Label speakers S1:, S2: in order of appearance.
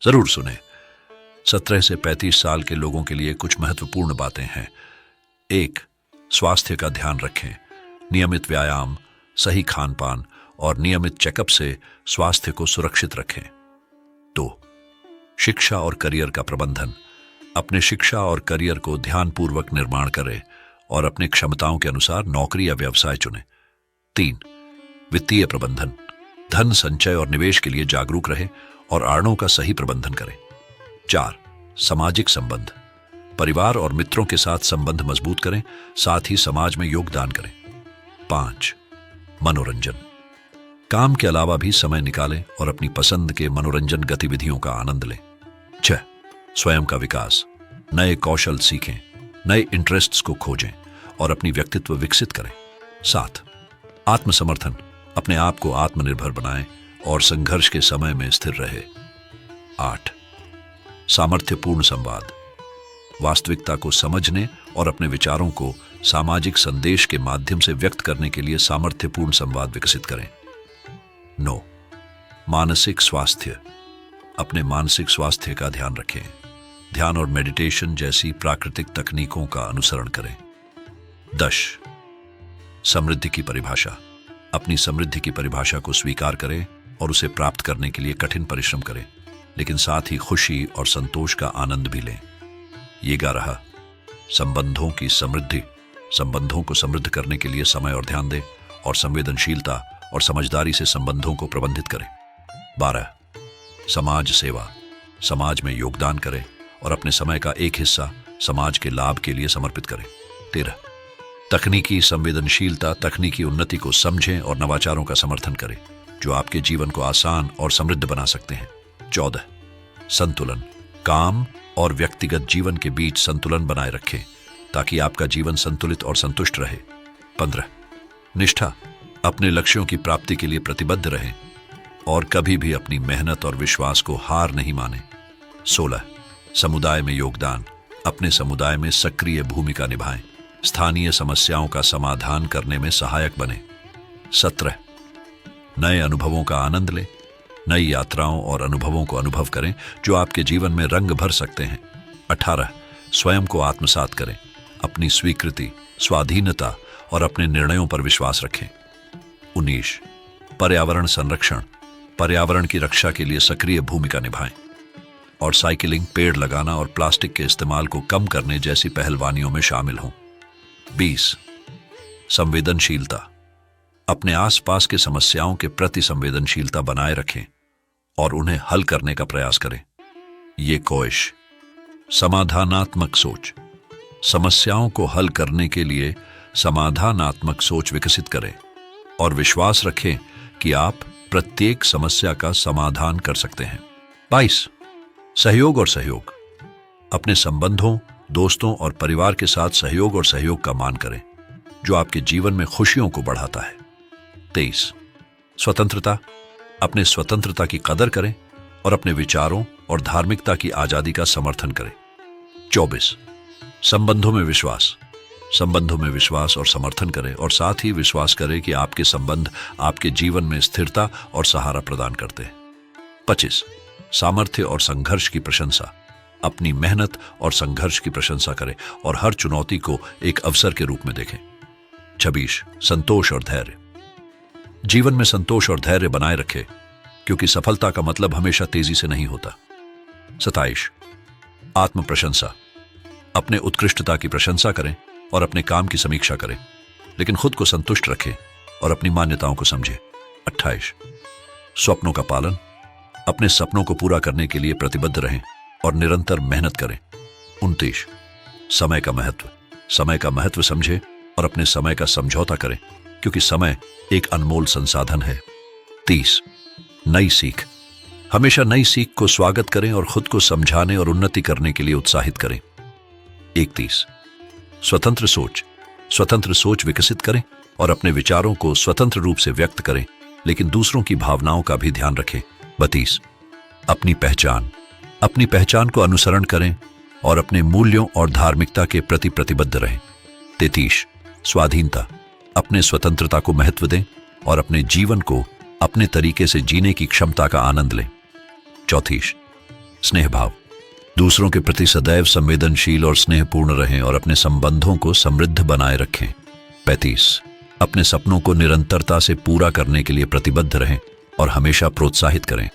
S1: जरूर सुने। 17 से 35 साल के लोगों के लिए कुछ महत्वपूर्ण बातें हैं। 1. स्वास्थ्य का ध्यान रखें। नियमित व्यायाम, सही खान पान और नियमित चेकअप से स्वास्थ्य को सुरक्षित रखें। 2. शिक्षा और करियर का प्रबंधन। अपने शिक्षा और करियर को ध्यानपूर्वक निर्माण करें और अपनी क्षमताओं के अनुसार नौकरी या व्यवसाय चुनें। 3. वित्तीय प्रबंधन। धन संचय और निवेश के लिए जागरूक रहें और आड़ों का सही प्रबंधन करें। 4. सामाजिक संबंध। परिवार और मित्रों के साथ संबंध मजबूत करें, साथ ही समाज में योगदान करें। 5. मनोरंजन। काम के अलावा भी समय निकालें और अपनी पसंद के मनोरंजन गतिविधियों का आनंद लें। 6. स्वयं का विकास। नए कौशल सीखें, नए इंटरेस्ट्स को खोजें और अपनी व्यक्तित्व विकसित करें। 7. आत्मसमर्थन। अपने आप को आत्मनिर्भर बनाएं और संघर्ष के समय में स्थिर रहे। 8. सामर्थ्यपूर्ण संवाद। वास्तविकता को समझने और अपने विचारों को सामाजिक संदेश के माध्यम से व्यक्त करने के लिए सामर्थ्यपूर्ण संवाद विकसित करें। 9. मानसिक स्वास्थ्य। अपने मानसिक स्वास्थ्य का ध्यान रखें। ध्यान और मेडिटेशन जैसी प्राकृतिक तकनीकों का अनुसरण करें। 10. समृद्धि की परिभाषा। अपनी समृद्धि की परिभाषा को स्वीकार करें और उसे प्राप्त करने के लिए कठिन परिश्रम करें, लेकिन साथ ही खुशी और संतोष का आनंद भी लें। ये 11. संबंधों की समृद्धि। संबंधों को समृद्ध करने के लिए समय और ध्यान दें और संवेदनशीलता और समझदारी से संबंधों को प्रबंधित करें। 12. समाज सेवा। समाज में योगदान करें और अपने समय का एक हिस्सा समाज के लाभ के लिए समर्पित करें। 13. तकनीकी संवेदनशीलता। तकनीकी उन्नति को समझें और नवाचारों का समर्थन करें जो आपके जीवन को आसान और समृद्ध बना सकते हैं। 14. संतुलन। काम और व्यक्तिगत जीवन के बीच संतुलन बनाए रखें ताकि आपका जीवन संतुलित और संतुष्ट रहे। 15. निष्ठा। अपने लक्ष्यों की प्राप्ति के लिए प्रतिबद्ध रहें और कभी भी अपनी मेहनत और विश्वास को हार नहीं मानें। 16. समुदाय में योगदान। अपने समुदाय में सक्रिय भूमिका निभाएं। स्थानीय समस्याओं का समाधान करने में सहायक बने। 17. नए अनुभवों का आनंद लें। नई यात्राओं और अनुभवों को अनुभव करें जो आपके जीवन में रंग भर सकते हैं। 18. स्वयं को आत्मसात करें। अपनी स्वीकृति, स्वाधीनता और अपने निर्णयों पर विश्वास रखें। 19. पर्यावरण संरक्षण। पर्यावरण की रक्षा के लिए सक्रिय भूमिका निभाएं और साइकिलिंग, पेड़ लगाना और प्लास्टिक के इस्तेमाल को कम करने जैसी पहलवानियों में शामिल हों। 20. संवेदनशीलता। अपने आसपास के समस्याओं के प्रति संवेदनशीलता बनाए रखें और उन्हें हल करने का प्रयास करें। ये कोशिश। समाधानात्मक सोच। समस्याओं को हल करने के लिए समाधानात्मक सोच विकसित करें और विश्वास रखें कि आप प्रत्येक समस्या का समाधान कर सकते हैं। 22. सहयोग और सहयोग। अपने संबंधों, दोस्तों और परिवार के साथ सहयोग और सहयोग का मान करें जो आपके जीवन में खुशियों को बढ़ाता है। 23. स्वतंत्रता। अपने स्वतंत्रता की कदर करें और अपने विचारों और धार्मिकता की आजादी का समर्थन करें। 24. संबंधों में विश्वास। संबंधों में विश्वास और समर्थन करें और साथ ही विश्वास करें कि आपके संबंध आपके जीवन में स्थिरता और सहारा प्रदान करते हैं। 25. सामर्थ्य और संघर्ष की प्रशंसा। अपनी मेहनत और संघर्ष की प्रशंसा करें और हर चुनौती को एक अवसर के रूप में देखें। 26. संतोष और धैर्य। जीवन में संतोष और धैर्य बनाए रखें क्योंकि सफलता का मतलब हमेशा तेजी से नहीं होता। 27. आत्म प्रशंसा। अपने उत्कृष्टता की प्रशंसा करें और अपने काम की समीक्षा करें, लेकिन खुद को संतुष्ट रखें और अपनी मान्यताओं को समझें। 28. स्वप्नों का पालन। अपने सपनों को पूरा करने के लिए प्रतिबद्ध रहें और निरंतर मेहनत करें। 29. समय का महत्व। समय का महत्व समझें और अपने समय का समझौता करें क्योंकि समय एक अनमोल संसाधन है। 30. नई सीख। हमेशा नई सीख को स्वागत करें और खुद को समझाने और उन्नति करने के लिए उत्साहित करें। 31. स्वतंत्र सोच। स्वतंत्र सोच विकसित करें और अपने विचारों को स्वतंत्र रूप से व्यक्त करें, लेकिन दूसरों की भावनाओं का भी ध्यान रखें। 32. अपनी पहचान। अपनी पहचान को अनुसरण करें और अपने मूल्यों और धार्मिकता के प्रति प्रतिबद्ध रहें। 33. स्वाधीनता। अपने स्वतंत्रता को महत्व दें और अपने जीवन को अपने तरीके से जीने की क्षमता का आनंद लें। 34. स्नेह भाव, दूसरों के प्रति सदैव संवेदनशील और स्नेहपूर्ण रहें और अपने संबंधों को समृद्ध बनाए रखें। 35, अपने सपनों को निरंतरता से पूरा करने के लिए प्रतिबद्ध रहें और हमेशा प्रोत्साहित करें।